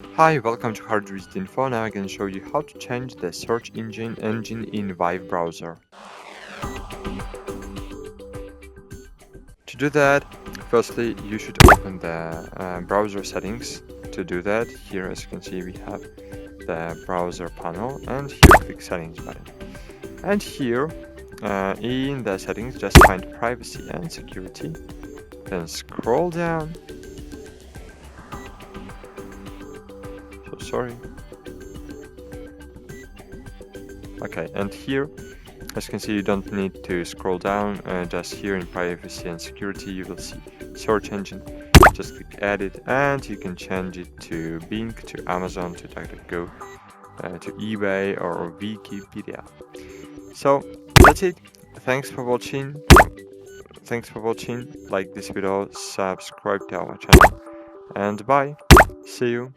Hi, welcome to HardReset.Info. Now I can show you how to change the search engine in Vive browser. To do that, firstly, you should open the browser settings. To do that, here as you can see, we have the browser panel, and here click settings button. And here in the settings, just find privacy and security. Then scroll down. Sorry. Okay, and here, as you can see, you don't need to scroll down. Just here in privacy and security, you will see search engine. Just click edit, and you can change it to Bing, to Amazon, to DuckDuckGo, to eBay or Wikipedia. So that's it. Thanks for watching. Like this video, subscribe to our channel, and bye. See you.